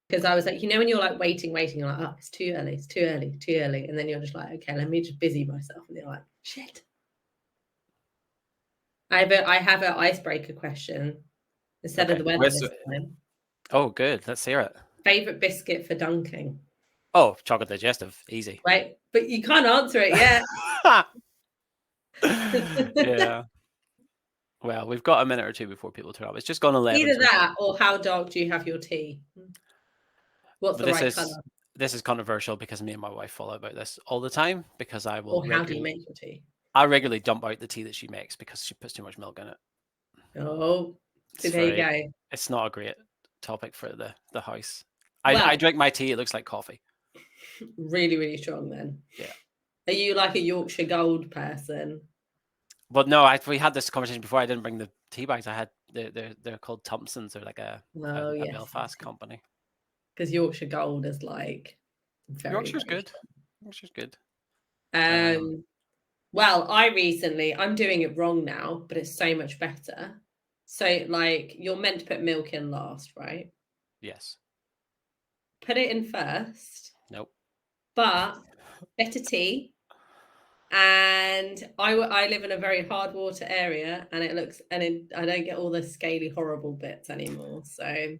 Because I was like, when you're like waiting, you're like, oh, it's too early. And then you're just like, okay, let me just busy myself. And you're like, shit. I have an icebreaker question instead of the weather this time. Oh, good. Let's hear it. Favorite biscuit for dunking? Oh, chocolate digestive. Easy. Right. But you can't answer it yet. Yeah. Well, we've got a minute or two before people turn up. It's just gone 11. Either that or how dark do you have your tea? What's the right colour? This is controversial because me and my wife fall out about this all the time because I will. Or how do you make your tea? I regularly dump out the tea that she makes because she puts too much milk in it. Oh, so there you go. It's not a great topic for the house. I drink my tea. It looks like coffee. Really, really strong then. Yeah. Are you like a Yorkshire Gold person? Well, no, we had this conversation before. I didn't bring the tea bags. I had they're called Thompsons. They're like a Belfast company. Because Yorkshire Gold is like Yorkshire's good. Yorkshire's good. Well, I'm doing it wrong now, but it's so much better. So like you're meant to put milk in last, right? Yes. Put it in first. Nope. But better tea. And I live in a very hard water area, and I don't get all the scaly, horrible bits anymore. So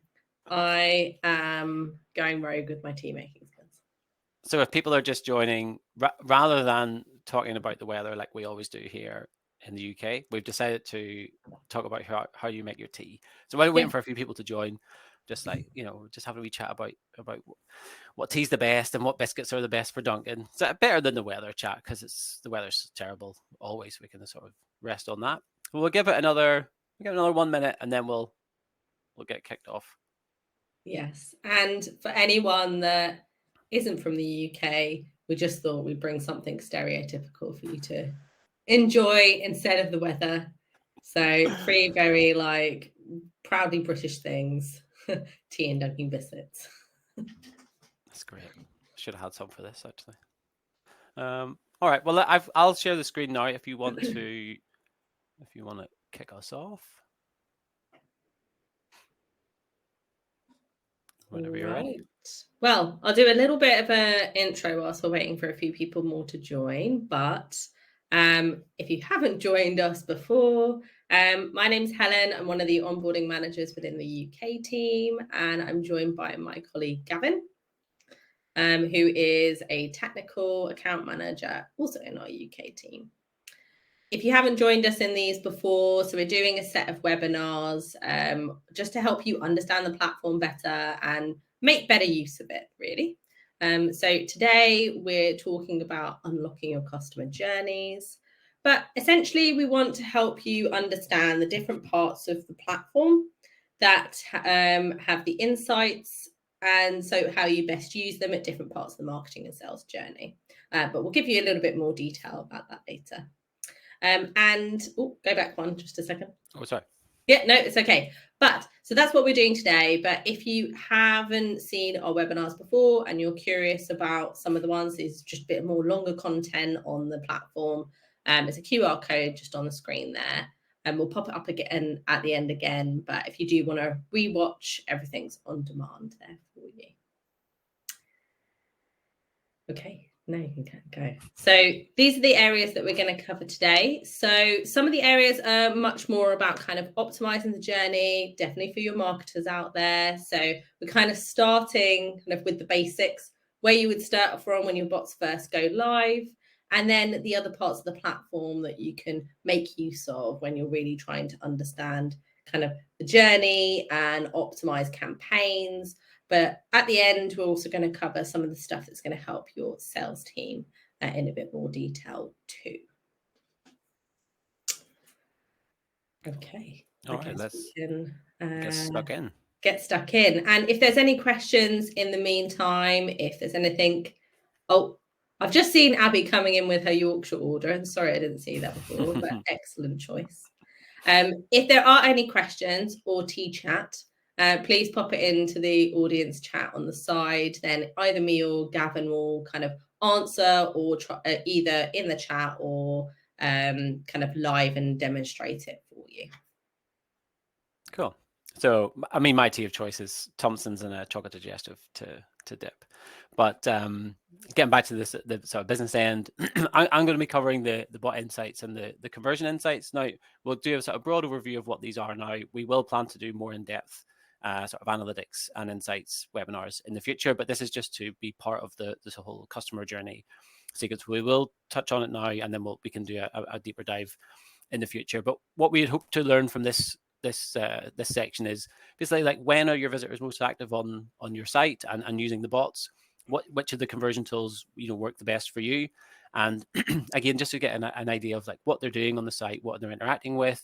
I am going rogue with my tea making skills. So if people are just joining, rather than talking about the weather like we always do here in the UK, we've decided to talk about how you make your tea. So while we're waiting for a few people to join, just like, just having a wee chat about what tea's the best and what biscuits are the best for dunking. So better than the weather chat, because the weather's terrible always. We can sort of rest on that. We'll give it another 1 minute and then we'll get kicked off. Yes. And for anyone that isn't from the UK, we just thought we'd bring something stereotypical for you to enjoy instead of the weather. So 3 very like proudly British things. Tea and dunking biscuits. That's great. Should have had some for this actually. All right. Well, I'll share the screen now if you want to kick us off. Whenever you're ready. Well, I'll do a little bit of an intro whilst we're waiting for a few people more to join. But if you haven't joined us before, my name's Helen. I'm one of the onboarding managers within the UK team, and I'm joined by my colleague Gavin, who is a technical account manager, also in our UK team. If you haven't joined us in these before, so we're doing a set of webinars just to help you understand the platform better and make better use of it, really. So today we're talking about unlocking your customer journeys. But essentially, we want to help you understand the different parts of the platform that have the insights, and so how you best use them at different parts of the marketing and sales journey. But we'll give you a little bit more detail about that later. Go back one just a second. Oh, sorry. Yeah, no, it's okay. But so that's what we're doing today. But if you haven't seen our webinars before and you're curious about some of the ones, it's just a bit more longer content on the platform. It's a QR code just on the screen there. And we'll pop it up again at the end again. But if you do want to rewatch, everything's on demand there for you. Okay. No, you can't go. So these are the areas that we're going to cover today. So some of the areas are much more about kind of optimizing the journey, definitely for your marketers out there. So we're kind of starting kind of with the basics, where you would start from when your bots first go live, and then the other parts of the platform that you can make use of when you're really trying to understand kind of the journey and optimize campaigns. But at the end, we're also going to cover some of the stuff that's going to help your sales team in a bit more detail too. Okay. All right, let's get stuck in. Get stuck in. And if there's any questions in the meantime, if there's anything... Oh, I've just seen Abby coming in with her Yorkshire order. And sorry, I didn't see that before, but excellent choice. If there are any questions or tea chat, please pop it into the audience chat on the side. Then either me or Gavin will kind of answer, or either in the chat or kind of live and demonstrate it for you. Cool. So, I mean, my tea of choice is Thompson's and a chocolate digestive to dip. But getting back to this, the sort of business end, I'm going to be covering the bot insights and the conversion insights. Now, we'll do a sort of broad overview of what these are now. We will plan to do more in-depth sort of analytics and insights webinars in the future, but this is just to be part of this whole customer journey sequence. We will touch on it now, and then we can do a deeper dive in the future. But what we hope to learn from this section is basically like, when are your visitors most active on your site and using the bots? Which of the conversion tools work the best for you? And again, just to get an idea of like what they're doing on the site, what they're interacting with,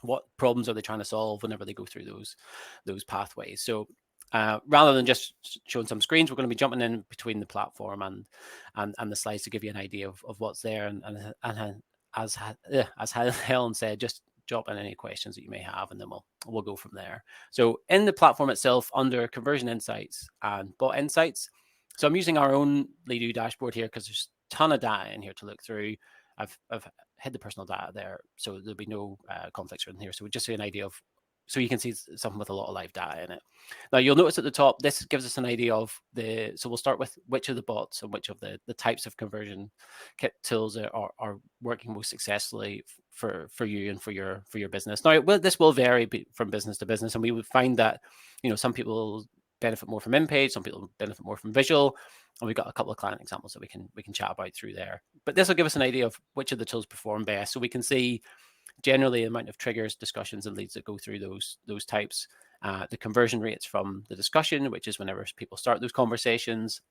what problems are they trying to solve whenever they go through those pathways. So rather than just showing some screens, we're going to be jumping in between the platform and the slides to give you an idea of what's there. And as Helen said, just drop in any questions that you may have, and then we'll go from there. So in the platform itself, under conversion insights and bot insights, so I'm using our own Leadu dashboard here because there's a ton of data in here to look through. I've hid the personal data there, so there'll be no conflicts in here. So we just see an idea of, so you can see something with a lot of live data in it. Now you'll notice at the top, this gives us an idea of so we'll start with which of the bots and which of the types of conversion kit tools are working most successfully for you and for your business. Now, this will vary from business to business, and we would find that some people benefit more from in-page, some people benefit more from visual, and we've got a couple of client examples that we can chat about through there. But this will give us an idea of which of the tools perform best, so we can see generally the amount of triggers, discussions, and leads that go through those types, the conversion rates from the discussion, which is whenever people start those conversations,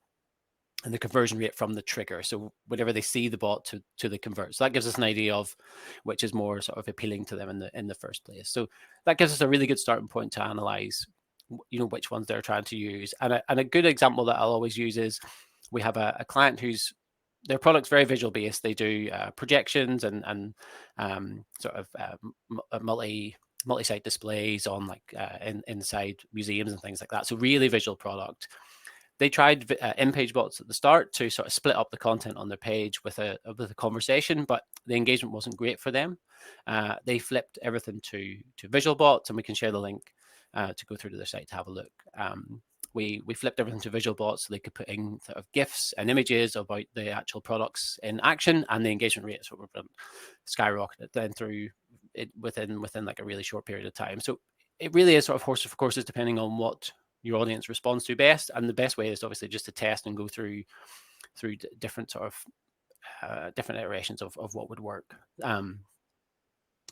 and the conversion rate from the trigger, so whenever they see the bot to the convert. So that gives us an idea of which is more sort of appealing to them in the first place. So that gives us a really good starting point to analyze which ones they're trying to use. And a good example that I'll always use is, we have a client whose their product's very visual based. They do projections and sort of multi-site displays on inside museums and things like that. So really visual product. They tried in-page bots at the start to sort of split up the content on their page with a conversation, but the engagement wasn't great for them. They flipped everything to visual bots, and we can share the link to go through to their site to have a look. We flipped everything to visual bots so they could put in sort of GIFs and images about the actual products in action, and the engagement rate sort of skyrocketed then through it within like a really short period of time. So it really is sort of horses for courses, depending on what your audience responds to best. And the best way is obviously just to test and go through different sort of different iterations of what would work. The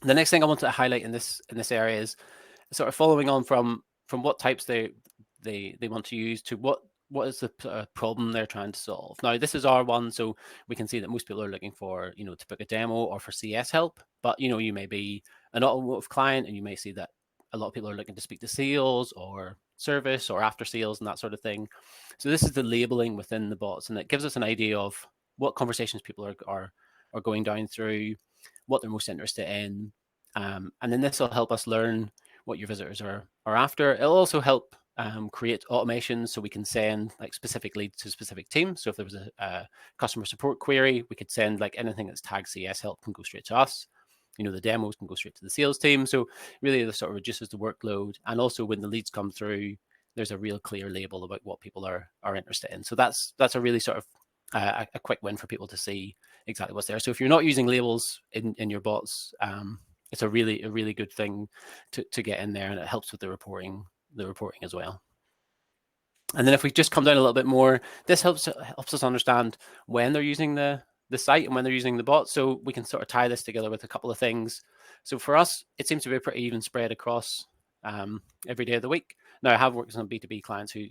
next thing I want to highlight in this area is sort of following on from what types they want to use to what is the problem they're trying to solve. Now, this is R1, so we can see that most people are looking for, to book a demo or for CS help. But, you may be an automotive client, and you may see that a lot of people are looking to speak to sales or service or after sales and that sort of thing. So this is the labeling within the bots, and it gives us an idea of what conversations people are going down through, what they're most interested in. And then this will help us learn what your visitors are after. It'll also help create automations, so we can send like specific leads to specific teams. So if there was a customer support query, we could send like anything that's tagged CS help can go straight to us. The demos can go straight to the sales team. So really, this sort of reduces the workload. And also, when the leads come through, there's a real clear label about what people are interested in. So that's a really sort of a quick win for people to see exactly what's there. So if you're not using labels in your bots, it's a really good thing to get in there, and it helps with the reporting as well. And then if we just come down a little bit more, this helps us understand when they're using the site and when they're using the bot. So we can sort of tie this together with a couple of things. So for us, it seems to be a pretty even spread across every day of the week. Now, I have worked with some B2B clients who,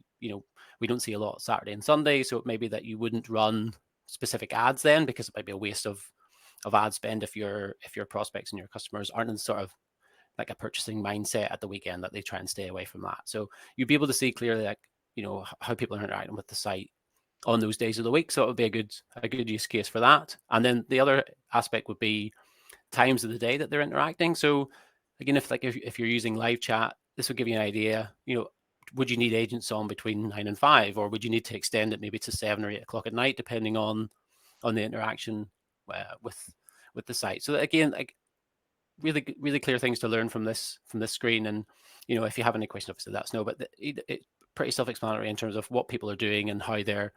we don't see a lot Saturday and Sunday. So it may be that you wouldn't run specific ads then, because it might be a waste of ad spend if your prospects and your customers aren't in sort of like a purchasing mindset at the weekend, that they try and stay away from that. So you'd be able to see clearly, like, how people are interacting with the site on those days of the week. So it would be a good use case for that. And then the other aspect would be times of the day that they're interacting. So again, if you're using live chat, this would give you an idea, would you need agents on between 9 and 5, or would you need to extend it maybe to 7 or 8 o'clock at night, depending on the interaction with the site. So that, again, like, really clear things to learn from this screen. And if you have any questions, obviously let us know. But it's pretty self-explanatory in terms of what people are doing and how they're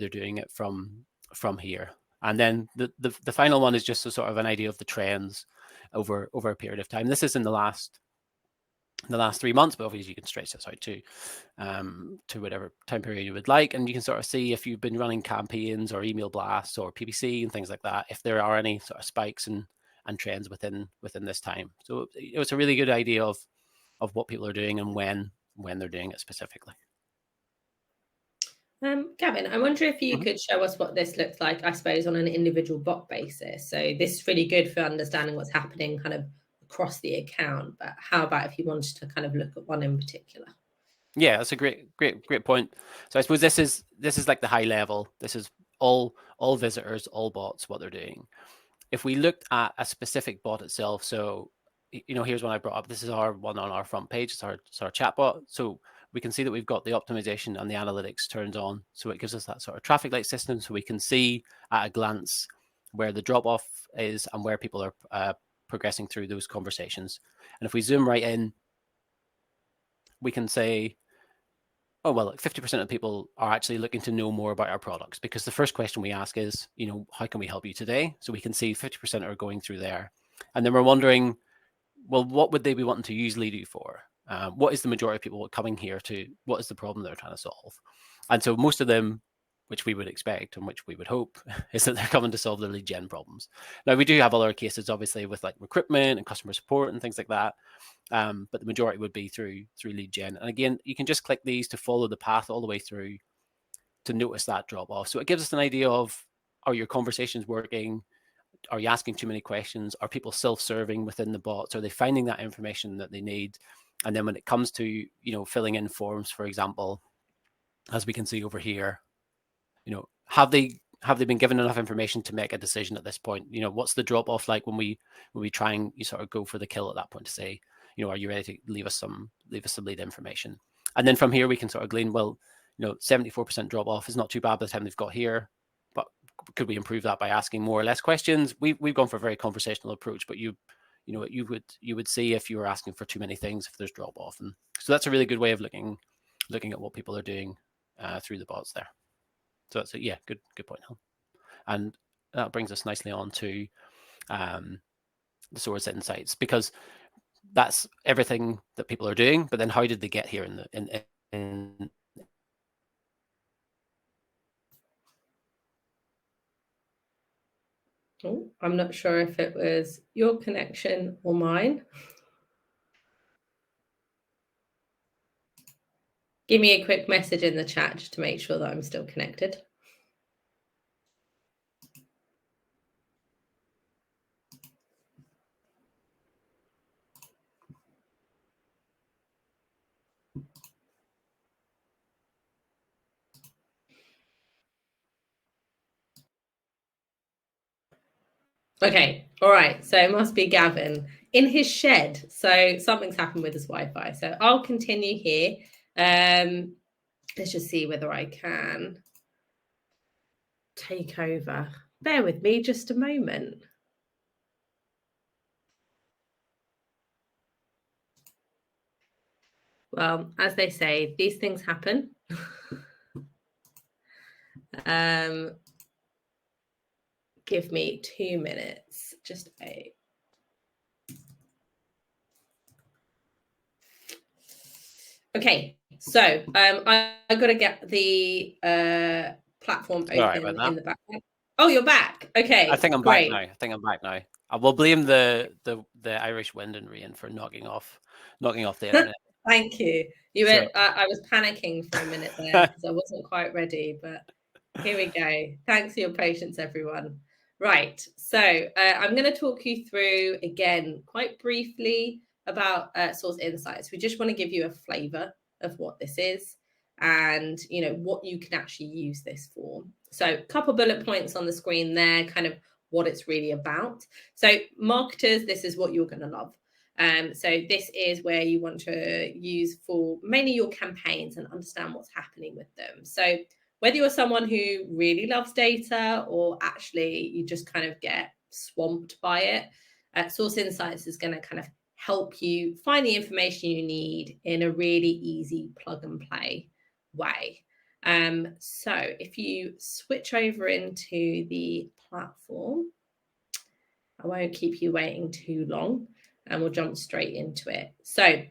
doing it from here. And then the final one is just a sort of an idea of the trends over a period of time. This is in the last 3 months, but obviously you can stretch this out to whatever time period you would like, and you can sort of see if you've been running campaigns or email blasts or PPC and things like that, if there are any sort of spikes and trends within this time. So it's a really good idea of what people are doing and when they're doing it specifically. Gavin, I wonder if you could show us what this looks like, I suppose, on an individual bot basis. So this is really good for understanding what's happening kind of across the account, but how about if you wanted to kind of look at one in particular? Yeah, that's a great point. So I suppose this is like the high level. This is all visitors, all bots, what they're doing. If we looked at a specific bot itself, so here's one I brought up. This is our one on our front page. It's our chat bot. So we can see that we've got the optimization and the analytics turned on. So it gives us that sort of traffic light system, so we can see at a glance where the drop off is and where people are progressing through those conversations. And if we zoom right in, we can say, oh, well, 50% of people are actually looking to know more about our products, because the first question we ask is, how can we help you today? So we can see 50% are going through there. And then we're wondering, well, what would they be wanting to use Leadu for? What is the majority of people coming here to? What is the problem they're trying to solve? And so most of them, which we would expect and which we would hope, is that they're coming to solve their lead gen problems. Now, we do have other cases, obviously, with like recruitment and customer support and things like that. But the majority would be through lead gen. And again, you can just click these to follow the path all the way through to notice that drop off. So it gives us an idea of, are your conversations working? Are you asking too many questions? Are people self-serving within the bots? Are they finding that information that they need? And then when it comes to, filling in forms, for example, as we can see over here, have they been given enough information to make a decision at this point? What's the drop off like when we try and you sort of go for the kill at that point to say, are you ready to leave us some lead information? And then from here we can sort of glean, well, 74% drop off is not too bad by the time they've got here, but could we improve that by asking more or less questions? We've gone for a very conversational approach, but you would see if you were asking for too many things, if there's drop off. And so that's a really good way of looking at what people are doing through the bots there. So that's good point, Helen. And that brings us nicely on to the source insights, because that's everything that people are doing. But then how did they get here in Oh, I'm not sure if it was your connection or mine. Give me a quick message in the chat just to make sure that I'm still connected. Okay, all right. So it must be Gavin in his shed. So something's happened with his Wi-Fi. So I'll continue here. Let's just see whether I can take over. Bear with me just a moment. Well, as they say, these things happen. Give me 2 minutes. Just a. Okay, so I've got to get the platform open in the background. Oh, you're back. Okay, I think I'm great. back now. I will blame the Irish wind and rain for knocking off the internet. Thank you. I was panicking for a minute there because I wasn't quite ready, but here we go. Thanks for your patience, everyone. Right, so I'm going to talk you through again quite briefly about Source Insights. We just want to give you a flavor of what this is and what you can actually use this for. So a couple bullet points on the screen there, kind of what it's really about. So marketers, this is what you're going to love. So this is where you want to use for mainly your campaigns and understand what's happening with them. So whether you're someone who really loves data or actually you just kind of get swamped by it, Source Insights is going to kind of help you find the information you need in a really easy plug and play way. So if you switch over into the platform, I won't keep you waiting too long and we'll jump straight into it. So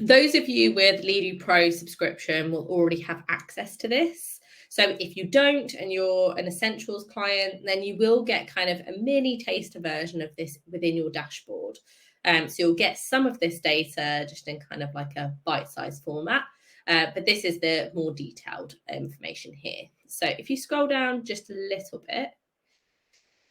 those of you with Leadu Pro subscription will already have access to this. So if you don't and you're an Essentials client, then you will get kind of a mini taster version of this within your dashboard. So you'll get some of this data just in kind of like a bite-sized format. But this is the more detailed information here. So if you scroll down just a little bit.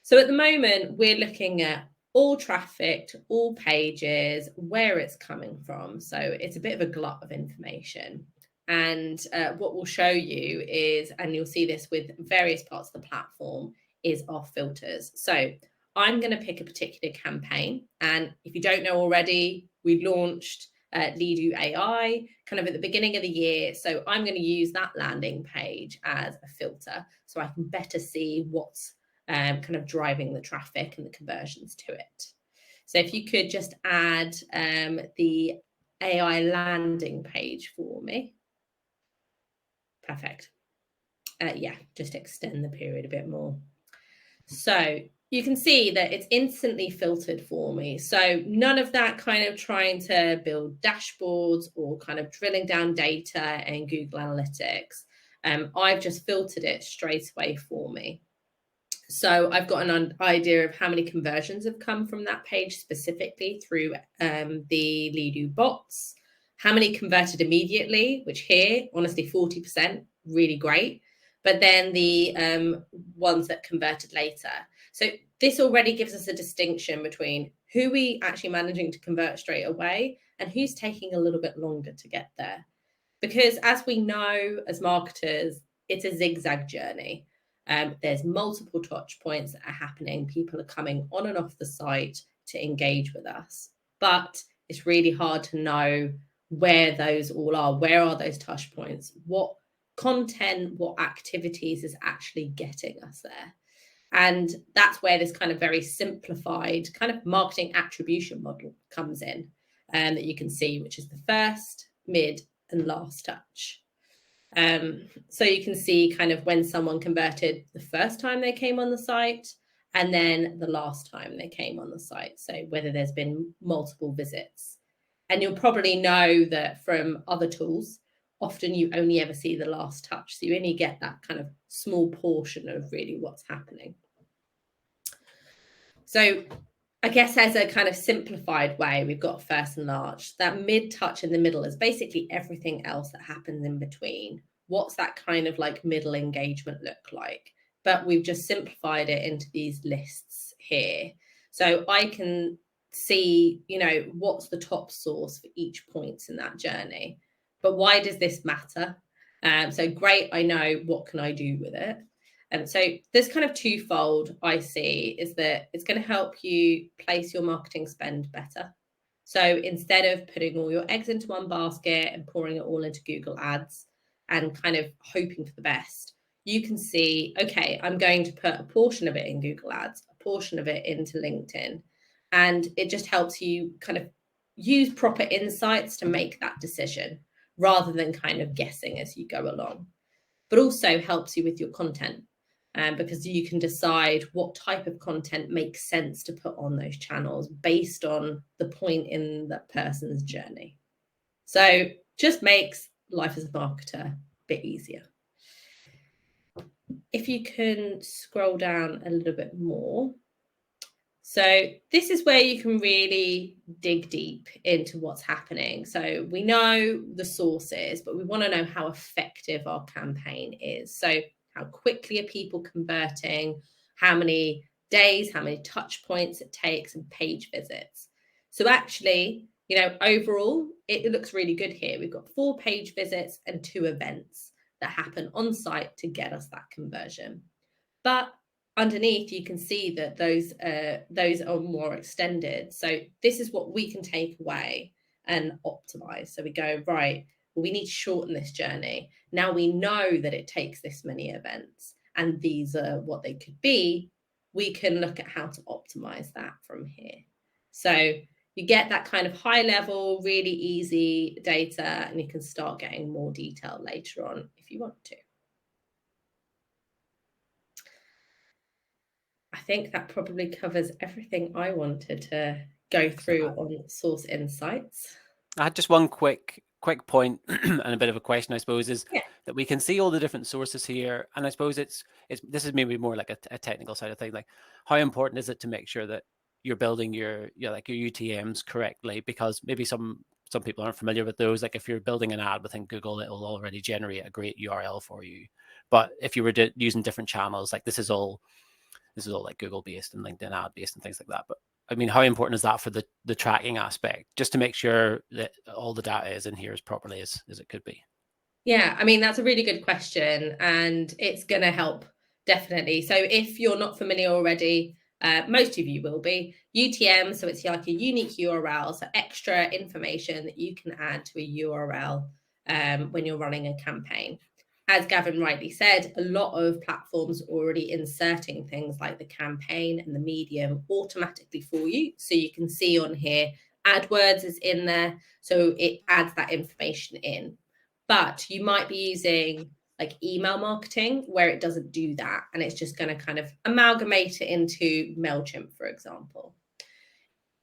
So at the moment, we're looking at all traffic, all pages, where it's coming from. So it's a bit of a glut of information. And what we'll show you is, and you'll see this with various parts of the platform, is our filters. So I'm going to pick a particular campaign. And if you don't know already, we launched Leadu AI kind of at the beginning of the year. So I'm going to use that landing page as a filter so I can better see what's kind of driving the traffic and the conversions to it. So if you could just add the AI landing page for me. Perfect. Yeah, just extend the period a bit more. So you can see that it's instantly filtered for me. So none of that kind of trying to build dashboards or kind of drilling down data in Google Analytics. I've just filtered it straight away for me. So I've got an idea of how many conversions have come from that page specifically through the Leadu bots, how many converted immediately, which here, honestly, 40%, really great. But then the ones that converted later. So this already gives us a distinction between who we actually managing to convert straight away and who's taking a little bit longer to get there. Because as we know, as marketers, it's a zigzag journey. There's multiple touch points that are happening. People are coming on and off the site to engage with us. But it's really hard to know where those all are. Where are those touch points? What content, what activities is actually getting us there? And that's where this kind of very simplified kind of marketing attribution model comes in, that you can see, which is the first, mid, and last touch. So you can see kind of when someone converted the first time they came on the site and then the last time they came on the site. So whether there's been multiple visits. And you'll probably know that from other tools, often you only ever see the last touch. So you only get that kind of small portion of really what's happening. So I guess as a kind of simplified way, we've got first and large. That mid touch in the middle is basically everything else that happens in between. What's that kind of like middle engagement look like? But we've just simplified it into these lists here. So I can see, you know, what's the top source for each point in that journey. But why does this matter? So great, I know, what can I do with it? And so this kind of twofold I see is that it's going to help you place your marketing spend better. So instead of putting all your eggs into one basket and pouring it all into Google Ads and kind of hoping for the best, you can see, okay, I'm going to put a portion of it in Google Ads, a portion of it into LinkedIn. And it just helps you kind of use proper insights to make that decision rather than kind of guessing as you go along. But also helps you with your content. Because you can decide what type of content makes sense to put on those channels based on the point in that person's journey. So just makes life as a marketer a bit easier. If you can scroll down a little bit more. So this is where you can really dig deep into what's happening. So we know the sources, but we want to know how effective our campaign is. So how quickly are people converting, how many days, how many touch points it takes, and page visits. So actually, you know, overall, it looks really good here. We've got 4 page visits and 2 events that happen on site to get us that conversion. But underneath, you can see that those are more extended. So this is what we can take away and optimize. So we go, right, well, we need to shorten this journey. Now we know that it takes this many events and these are what they could be. We can look at how to optimize that from here. So you get that kind of high level, really easy data, and you can start getting more detail later on if you want to. I think that probably covers everything I wanted to go through on Source Insights. I had just one quick point and a bit of a question, I suppose, is Yeah. that we can see all the different sources here, and I suppose it's this is maybe more like a technical side of thing. Like, how important is it to make sure that you're building your UTMs correctly? Because maybe some people aren't familiar with those. Like, if you're building an ad within Google, it'll already generate a great URL for you. But if you were using different channels, like this is all like Google based and LinkedIn ad based and things like that. But I mean, how important is that for the tracking aspect, just to make sure that all the data is in here as properly as it could be? Yeah, I mean, that's a really good question, and it's going to help definitely. So if you're not familiar already, most of you will be. UTM, so it's like a unique URL, so extra information that you can add to a URL when you're running a campaign. As Gavin rightly said, a lot of platforms are already inserting things like the campaign and the medium automatically for you. So you can see on here, AdWords is in there, so it adds that information in. But you might be using like email marketing where it doesn't do that, and it's just going to kind of amalgamate it into MailChimp, for example.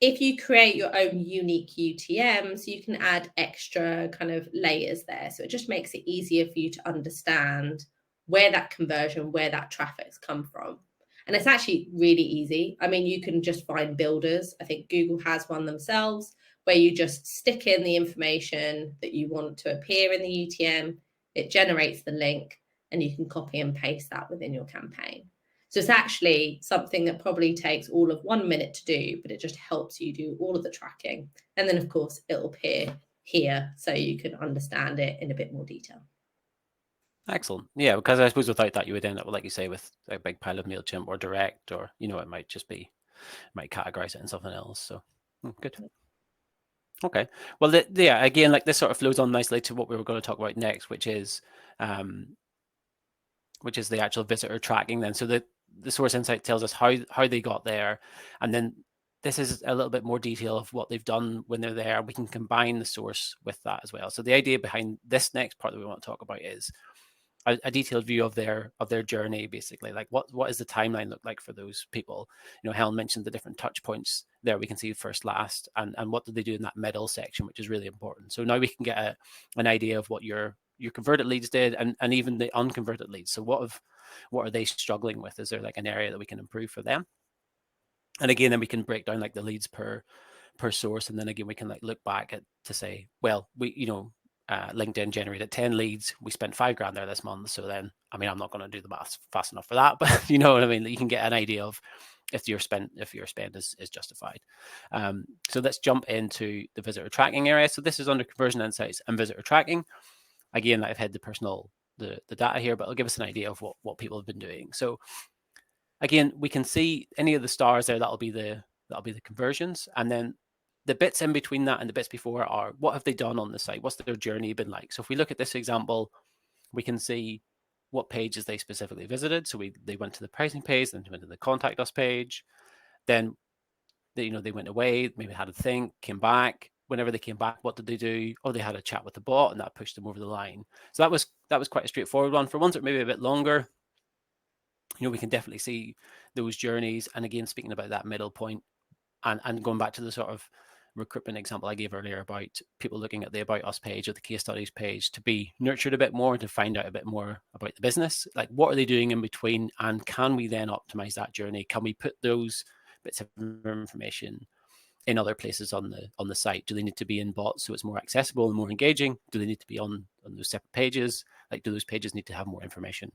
If you create your own unique UTMs, you can add extra kind of layers there. So it just makes it easier for you to understand where that conversion, where that traffic's come from. And it's actually really easy. I mean, you can just find builders. I think Google has one themselves where you just stick in the information that you want to appear in the UTM. It generates the link, and you can copy and paste that within your campaign. So it's actually something that probably takes all of 1 minute to do, but it just helps you do all of the tracking. And then, of course, it'll appear here so you can understand it in a bit more detail. Excellent. Yeah, because I suppose without that, you would end up, like you say, with a big pile of MailChimp or Direct, or, it might just be, might categorize it in something else. So good. Okay. Well, yeah, again, like this sort of flows on nicely to what we were going to talk about next, which is the actual visitor tracking then. So the Source Insight tells us how they got there, and then this is a little bit more detail of what they've done when they're there. We can combine the source with that as well. So the idea behind this next part that we want to talk about is a detailed view of their journey, basically. Like what does the timeline look like for those people? Helen mentioned the different touch points there. We can see first, last, and what did they do in that middle section, which is really important. So now we can get an idea of what your converted leads did, and even the unconverted leads. So what are they struggling with? Is there like an area that we can improve for them? And again, then we can break down like the leads per source, and then again we can like look back at to say, well, we LinkedIn generated 10 leads. We spent $5,000 there this month. So then, I mean, I'm not going to do the math fast enough for that, but you know what I mean? You can get an idea of if your spend is justified. So let's jump into the visitor tracking area. So this is under conversion insights and visitor tracking. Again, I've had the data here, but it'll give us an idea of what people have been doing. So again, we can see any of the stars there. That'll be the conversions, and then the bits in between that and the bits before are what have they done on the site? What's their journey been like? So if we look at this example, we can see what pages they specifically visited. So they went to the pricing page, then they went to the contact us page. Then they went away, maybe had a think, came back. Whenever they came back, what did they do? Oh, they had a chat with the bot, and that pushed them over the line. So that was quite a straightforward one. For ones that maybe a bit longer, we can definitely see those journeys. And again, speaking about that middle point, and going back to the sort of recruitment example I gave earlier about people looking at the About Us page or the case studies page to be nurtured a bit more, to find out a bit more about the business. Like, what are they doing in between? And can we then optimize that journey? Can we put those bits of information in other places on the site? Do they need to be in bots so it's more accessible and more engaging? Do they need to be on those separate pages? Like, do those pages need to have more information,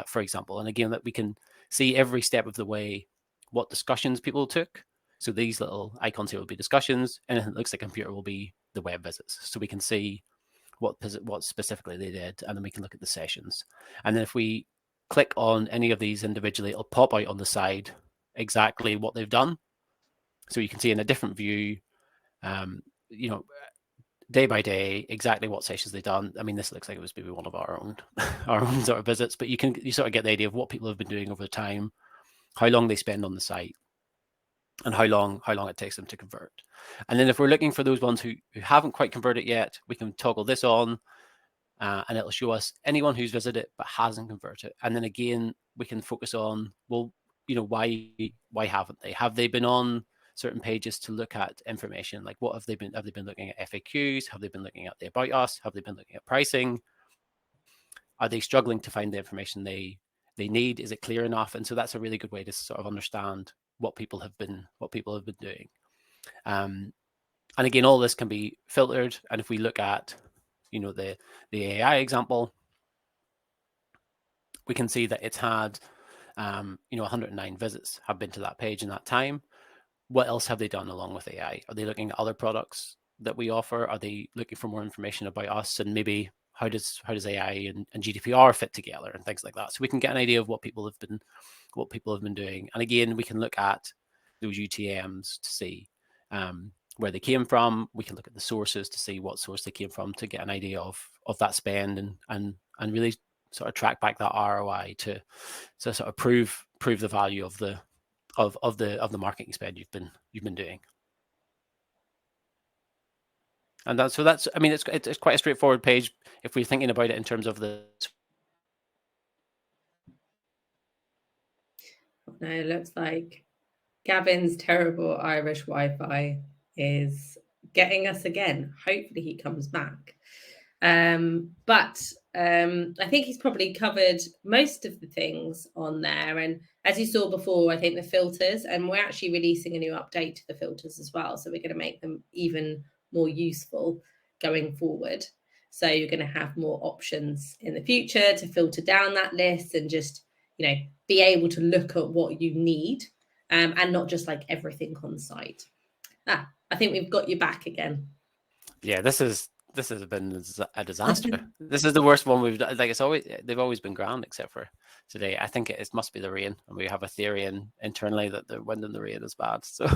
for example? And again, that we can see every step of the way what discussions people took. So these little icons here will be discussions. Anything that looks like a computer will be the web visits. So we can see what specifically they did, and then we can look at the sessions. And then if we click on any of these individually, it'll pop out on the side exactly what they've done. So you can see in a different view, day by day, exactly what sessions they've done. I mean, this looks like it was maybe one of our own sort of visits, but you sort of get the idea of what people have been doing over time, how long they spend on the site. and how long it takes them to convert. And then if we're looking for those ones who haven't quite converted yet, we can toggle this on, and it'll show us anyone who's visited but hasn't converted. And then again, we can focus on, well, why haven't they? Have they been on certain pages to look at information? Like, what have they been? Have they been looking at FAQs? Have they been looking at the About Us? Have they been looking at pricing? Are they struggling to find the information they need? Is it clear enough? And so that's a really good way to sort of understand what people have been doing. And again, all this can be filtered. And if we look at, the AI example, we can see that it's had, 109 visits have been to that page in that time. What else have they done along with AI? Are they looking at other products that we offer? Are they looking for more information about us, and maybe how does AI and GDPR fit together and things like that? So we can get an idea of what people have been doing. And again, we can look at those UTMs to see where they came from. We can look at the sources to see what source they came from, to get an idea of that spend, and really sort of track back that ROI to sort of prove the value of the marketing spend you've been doing. And that's I mean, it's quite a straightforward page if we're thinking about it in terms of the. No, it looks like Gavin's terrible Irish Wi-Fi is getting us again. Hopefully he comes back. But I think he's probably covered most of the things on there. And as you saw before, I think the filters, and we're actually releasing a new update to the filters as well. So we're going to make them even more useful going forward. So you're going to have more options in the future to filter down that list and just, be able to look at what you need, and not just like everything on site. I think we've got you back again. Yeah, this has been a disaster. This is the worst one we've done. Like, they've always been grand except for today. I think it must be the rain, and we have a theory internally that the wind and the rain is bad. So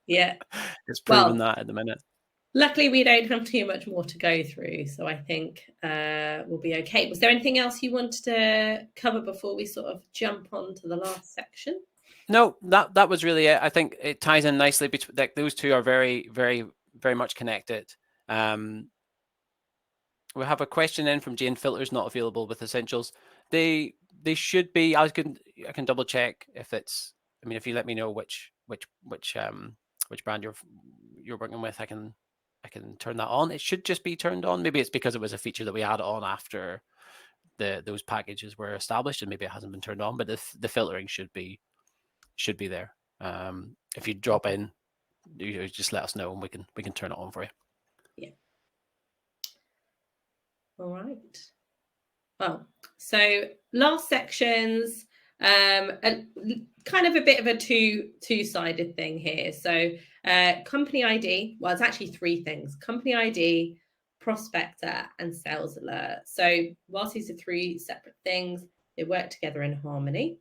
yeah, it's proven that at the minute. Luckily, we don't have too much more to go through, so I think we'll be okay. Was there anything else you wanted to cover before we sort of jump on to the last section? No, that was really it. I think it ties in nicely between, like, those two are very, very, very much connected. We have a question in from Jane. Filters not available with essentials. They should be. I can double check if it's. I mean, if you let me know which brand you're working with, I can turn that on. It should just be turned on. Maybe it's because it was a feature that we added on after those packages were established, and maybe it hasn't been turned on. But the filtering should be there. If you drop in, you just let us know, and we can turn it on for you. Yeah. All right. Well, so last sections, kind of a bit of a two-sided thing here. So company ID, well, it's actually three things: company ID, prospector, and sales alert. So whilst these are three separate things, they work together in harmony.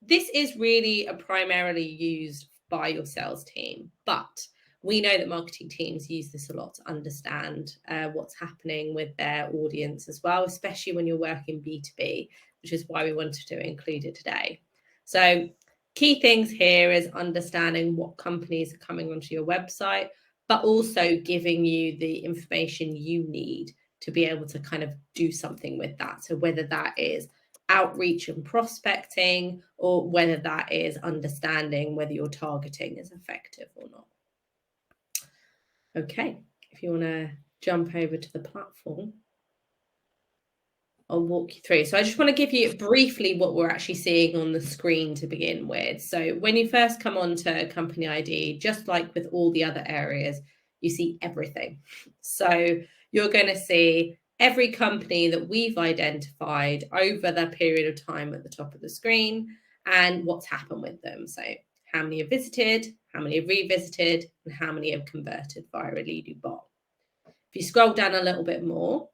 This is really primarily used by your sales team, but we know that marketing teams use this a lot to understand what's happening with their audience as well, especially when you're working B2B, which is why we wanted to include it today. So key things here is understanding what companies are coming onto your website, but also giving you the information you need to be able to kind of do something with that. So whether that is outreach and prospecting, or whether that is understanding whether your targeting is effective or not. Okay, if you want to jump over to the platform, I'll walk you through. So I just want to give you briefly what we're actually seeing on the screen to begin with. So when you first come onto Company ID, just like with all the other areas, you see everything. So you're going to see every company that we've identified over the period of time at the top of the screen and what's happened with them. So how many have visited, how many have revisited, and how many have converted via a Leadu bot. If you scroll down a little bit more,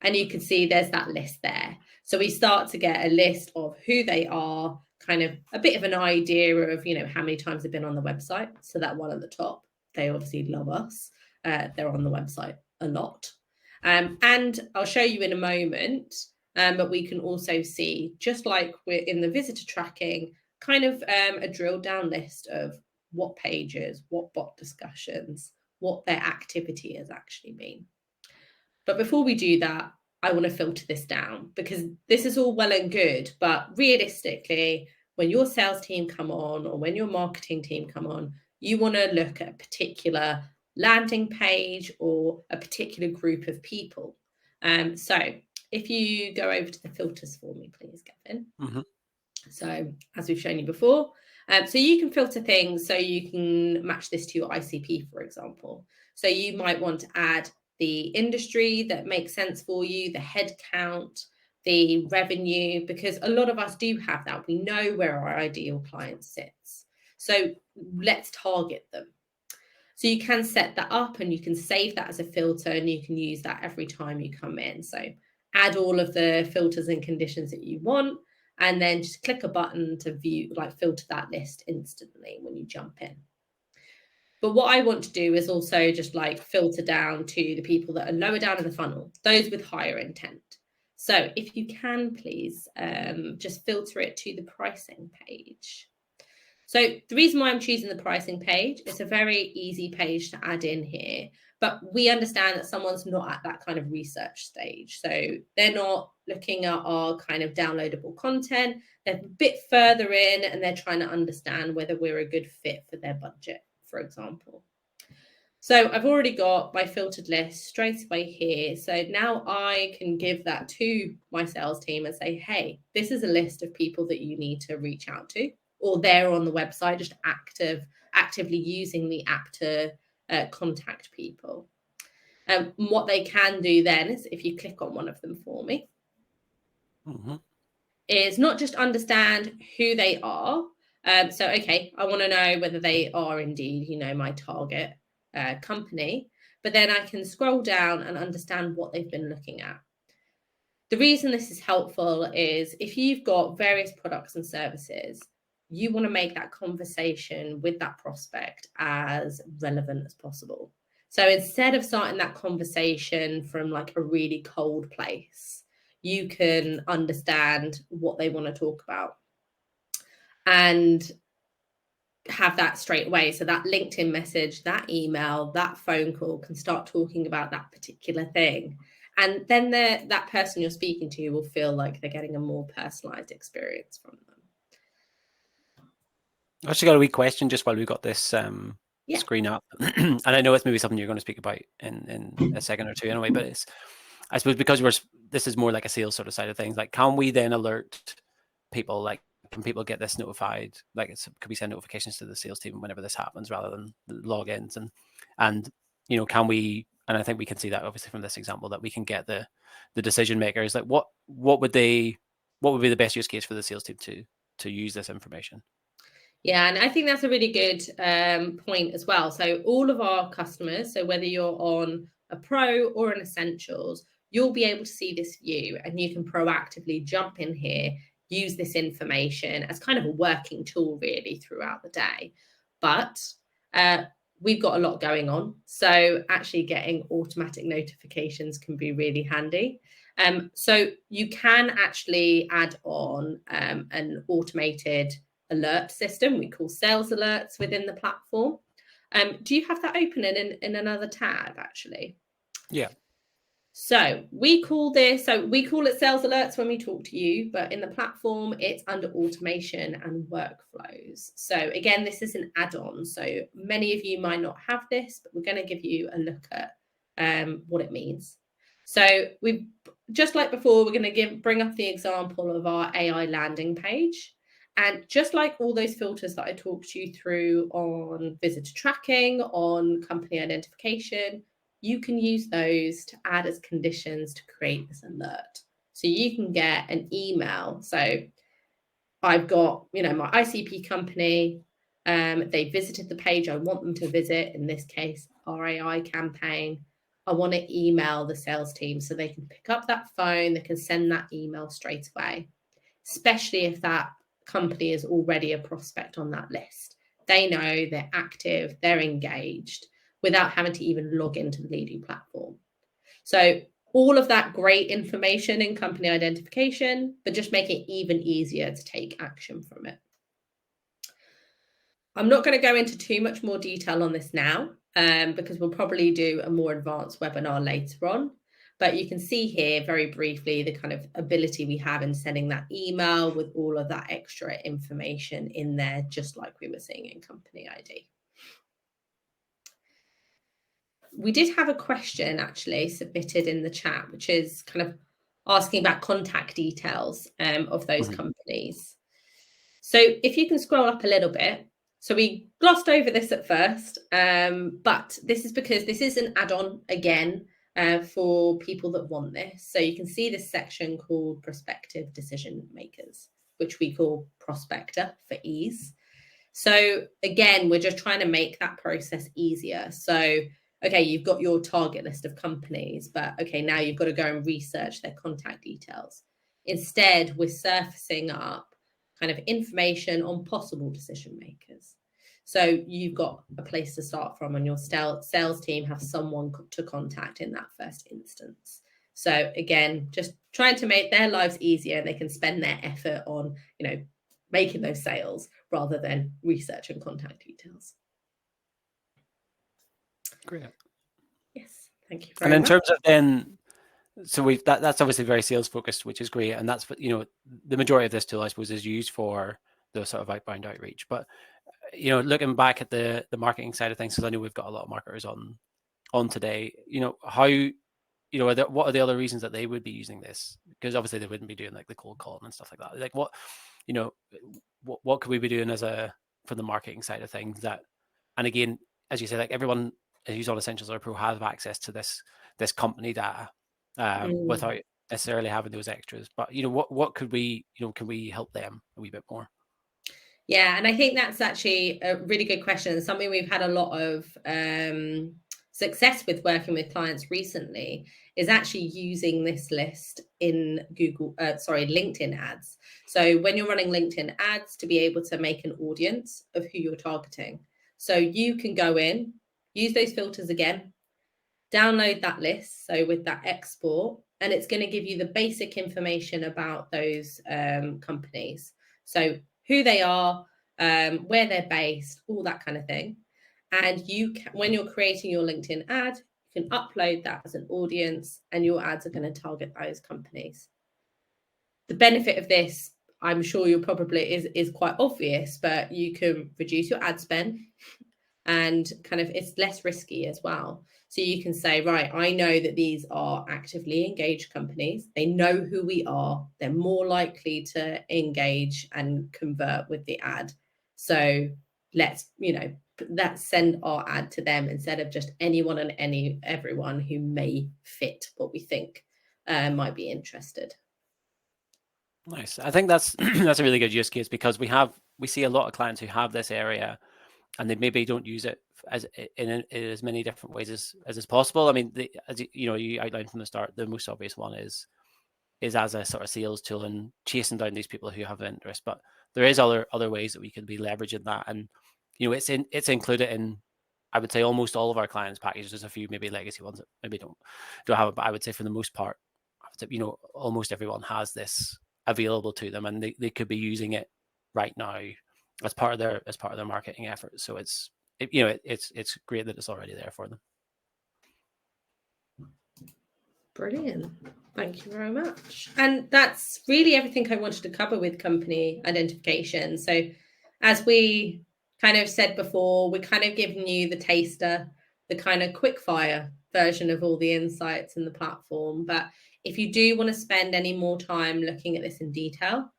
and you can see there's that list there. So we start to get a list of who they are, kind of a bit of an idea of, how many times they've been on the website. So that one at the top, they obviously love us. They're on the website a lot. And I'll show you in a moment, but we can also see, just like we're in the visitor tracking, kind of a drilled down list of what pages, what bot discussions, what their activity has actually been. But before we do that, I want to filter this down, because this is all well and good, but realistically, when your sales team come on or when your marketing team come on, you want to look at a particular landing page or a particular group of people. So if you go over to the filters for me, please, Gavin. Mm-hmm. So as we've shown you before, so you can filter things so you can match this to your ICP, for example. So you might want to add the industry that makes sense for you, the head count, the revenue, because a lot of us do have that. We know where our ideal client sits. So let's target them. So you can set that up and you can save that as a filter, and you can use that every time you come in. So add all of the filters and conditions that you want, and then just click a button to view, like filter that list instantly when you jump in. But what I want to do is also just like filter down to the people that are lower down in the funnel, those with higher intent. So if you can, please just filter it to the pricing page. So the reason why I'm choosing the pricing page, it's a very easy page to add in here, but we understand that someone's not at that kind of research stage. So they're not looking at our kind of downloadable content. They're a bit further in and they're trying to understand whether we're a good fit for their budget, for example. So I've already got my filtered list straight away here. So now I can give that to my sales team and say, hey, this is a list of people that you need to reach out to, or they're on the website just actively using the app to contact people. What they can do then is, if you click on one of them for me, is not just understand who they are. So, okay, I want to know whether they are indeed, my target company, but then I can scroll down and understand what they've been looking at. The reason this is helpful is if you've got various products and services, you want to make that conversation with that prospect as relevant as possible. So instead of starting that conversation from like a really cold place, you can understand what they want to talk about and have that straight away. So that LinkedIn message, that email, that phone call can start talking about that particular thing. And then that person you're speaking to will feel like they're getting a more personalized experience from them. I actually got a wee question just while we got this screen up. And I know it's maybe something you're going to speak about in a second or two anyway, but it's, I suppose, because this is more like a sales sort of side of things. Like, can we then alert people? Like, can people get this notified? Like, could we send notifications to the sales team whenever this happens, rather than logins? And can we? And I think we can see that obviously from this example, that we can get the decision makers. Like, what would be the best use case for the sales team to use this information? Yeah, and I think that's a really good point as well. So all of our customers, so whether you're on a Pro or an Essentials, you'll be able to see this view, and you can proactively jump in here, use this information as kind of a working tool really throughout the day. But we've got a lot going on, so actually getting automatic notifications can be really handy. So you can actually add on an automated alert system we call sales alerts within the platform. Do you have that open in another tab actually? Yeah. So we call it sales alerts when we talk to you, but in the platform it's under automation and workflows. So again, this is an add-on. So many of you might not have this, but we're going to give you a look at what it means. So we've, just like before, we're going to bring up the example of our AI landing page. And just like all those filters that I talked you through on visitor tracking, on company identification, you can use those to add as conditions to create this alert. So you can get an email. So I've got, my ICP company, they visited the page I want them to visit, in this case, our AI campaign. I want to email the sales team so they can pick up that phone, they can send that email straight away, especially if that company is already a prospect on that list. They know, they're active, they're engaged, without having to even log into the Leadu platform. So all of that great information in company identification, but just make it even easier to take action from it. I'm not going to go into too much more detail on this now, because we'll probably do a more advanced webinar later on. But you can see here very briefly the kind of ability we have in sending that email with all of that extra information in there, just like we were seeing in Company ID. We did have a question actually submitted in the chat, which is kind of asking about contact details of those companies. So if you can scroll up a little bit. So we glossed over this at first, but this is because this is an add-on again for people that want this. So you can see this section called Prospective Decision Makers, which we call Prospector for ease. So again, we're just trying to make that process easier. So, okay, you've got your target list of companies, but okay, now you've got to go and research their contact details. Instead, we're surfacing up kind of information on possible decision makers. So you've got a place to start from, and your sales team have someone to contact in that first instance. So again, just trying to make their lives easier, and they can spend their effort on, making those sales rather than research and contact details. Great. Yes, thank you very much. And in terms of then, so that's obviously very sales focused, which is great, and that's the majority of this tool, I suppose, is used for the sort of outbound outreach. But looking back at the marketing side of things, because I know we've got a lot of marketers on today, how what are the other reasons that they would be using this? Because obviously they wouldn't be doing like the cold calling and stuff like that. Like what could we be doing for the marketing side of things that, and again, as you say, like everyone who's on Essentials or Pro have access to this company data without necessarily having those extras. But what could we, can we help them a wee bit more? Yeah, and I think that's actually a really good question. Something we've had a lot of success with working with clients recently is actually using this list in LinkedIn ads. So when you're running LinkedIn ads, to be able to make an audience of who you're targeting. So you can go in, use those filters again, download that list. So with that export, and it's going to give you the basic information about those companies. So who they are, where they're based, all that kind of thing. And when you're creating your LinkedIn ad, you can upload that as an audience, and your ads are going to target those companies. The benefit of this, I'm sure you'll probably is quite obvious, but you can reduce your ad spend, and kind of it's less risky as well. So you can say, right, I know that these are actively engaged companies. They know who we are. They're more likely to engage and convert with the ad. So let's send our ad to them instead of just anyone and everyone who may fit what we think might be interested. Nice. I think that's a really good use case, because we see a lot of clients who have this area and they maybe don't use it in as many different ways as is possible. I mean, as you outlined from the start, the most obvious one is as a sort of sales tool and chasing down these people who have interest. But there is other ways that we can be leveraging that, and it's included in, I would say, almost all of our clients' packages. There's a few maybe legacy ones that maybe don't have it, but I would say for the most part, almost everyone has this available to them, and they could be using it right now as part of their marketing efforts. So it's great that it's already there for them. Brilliant. Thank you very much. And that's really everything I wanted to cover with company identification. So as we kind of said before, we're kind of giving you the taster, the kind of quick fire version of all the insights in the platform. But if you do want to spend any more time looking at this in detail,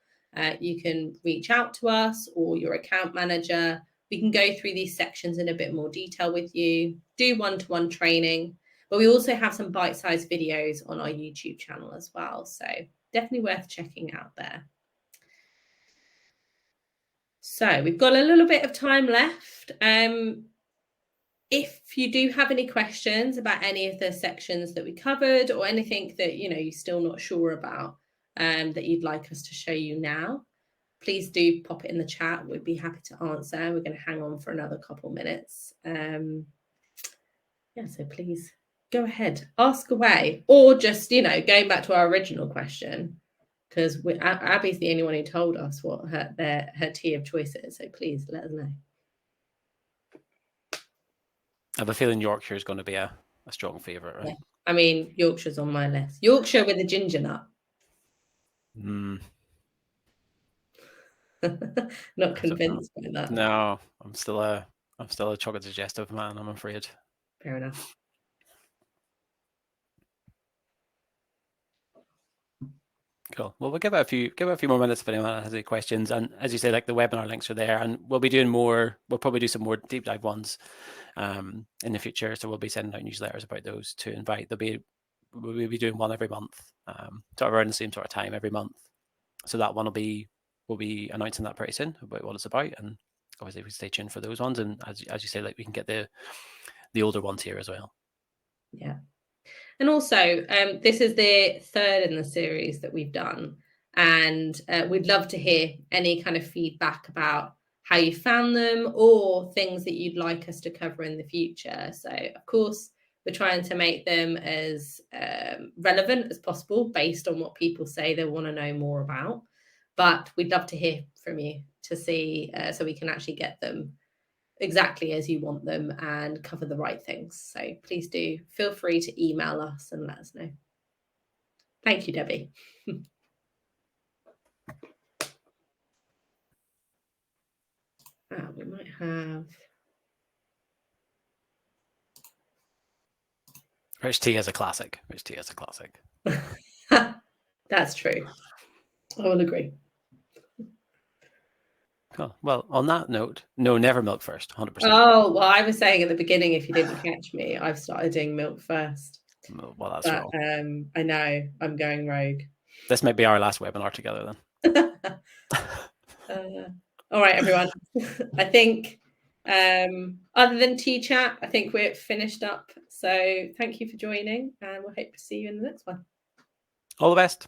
you can reach out to us or your account manager. We can go through these sections in a bit more detail with you, do one-to-one training, but we also have some bite-sized videos on our YouTube channel as well. So definitely worth checking out there. So we've got a little bit of time left. If you do have any questions about any of the sections that we covered, or anything that you're still not sure about that you'd like us to show you now, please do pop it in the chat. We'd be happy to answer. We're going to hang on for another couple minutes. So please go ahead, ask away, or just going back to our original question, because Abby's the only one who told us what her tea of choice is. So please let us know. have a feeling Yorkshire is going to be a strong favourite, right? Yeah. I mean, Yorkshire's on my list. Yorkshire with a ginger nut. Not convinced by that. No, I'm still a chocolate digestive man, I'm afraid. Fair enough. Cool. Well, we'll give it a few more minutes if anyone has any questions. And as you say, like the webinar links are there, and we'll be doing more. We'll probably do some more deep dive ones in the future. So we'll be sending out newsletters about those to invite. We'll be doing one every month, sort of around the same sort of time every month. So that one we'll be announcing that pretty soon about what it's about, and obviously we stay tuned for those ones. And as you say, like we can get the older ones here as well. Yeah. And also, this is the third in the series that we've done. And we'd love to hear any kind of feedback about how you found them or things that you'd like us to cover in the future. So, of course, we're trying to make them as relevant as possible based on what people say they want to know more about. But we'd love to hear from you to see so we can actually get them exactly as you want them and cover the right things. So please do feel free to email us and let us know. Thank you, Debbie. We might have Rich tea is a classic. That's true. I will agree. Cool. Well, on that note, no, never milk first, 100%. Oh, well, I was saying at the beginning, if you didn't catch me, I've started doing milk first. Well, that's wrong. I know, I'm going rogue. This might be our last webinar together then. All right, everyone. I think other than tea chat, I think we're finished up. So thank you for joining, and we'll hope to see you in the next one. All the best.